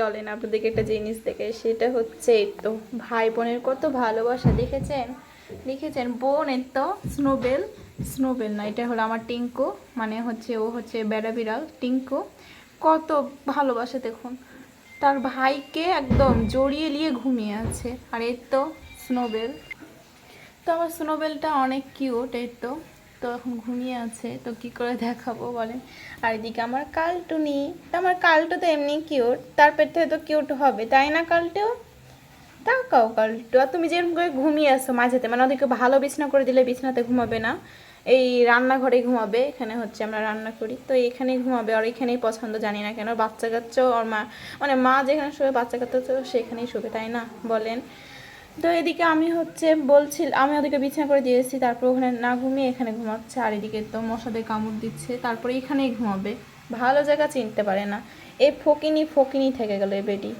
চলেন আপনাদেরকে একটা জিনিস দেখে, সেটা হচ্ছে এই তো ভাই বোনের কত ভালোবাসা দেখেছেন। দেখেছেন বোনের তো স্নোবেল, স্নোবেল না এটা হলো আমার টিঙ্কু, মানে হচ্ছে ও হচ্ছে বেড়া বিড়াল টিঙ্কু। কত ভালোবাসা দেখুন, তার ভাইকে একদম জড়িয়ে নিয়ে ঘুমিয়ে আছে। আর এই তো স্নোবেল, তো আমার স্নোবেলটা অনেক কিউট। এই তো তো এখন ঘুমিয়ে আছে, তো কি করে দেখাবো বলেন। আর এদিকে আমার কালটুনি, তো আমার কালটু তো এমনি কিউট, তার পেট থেকে তো কিউট হবে তাই না কালটু? তাকাও কালটু, আর তুমি যেরকম করে ঘুমিয়ে আসো মাঝেতে, মানে ওদেরকে ভালো বিছনা করে দিলে বিছনাতে ঘুমাবে না, এই রান্নাঘরে ঘুমাবে, এখানে হচ্ছে আমরা রান্না করি তো এখানেই ঘুমাবে। আর এখানেই পছন্দ, জানি না কেন, বাচ্চা কাচ্চাও ওর মা, মানে মা যেখানে শোবে বাচ্চা কাচ্চা তো সেখানেই শোবে তাই না বলেন। তো এদিকে আমি হচ্ছে আমি ওদিকে বিছানা করে দিয়েছি, তারপর ওখানে না ঘুমিয়ে এখানে ঘুমাচ্ছে। আর এদিকে তো মশাদের কামড় দিচ্ছে, তারপরে এখানেই ঘুমাবে, ভালো জায়গা চিনতে পারে না। এই ফকিনি ফকিনি থেকে গেল এই বেডি।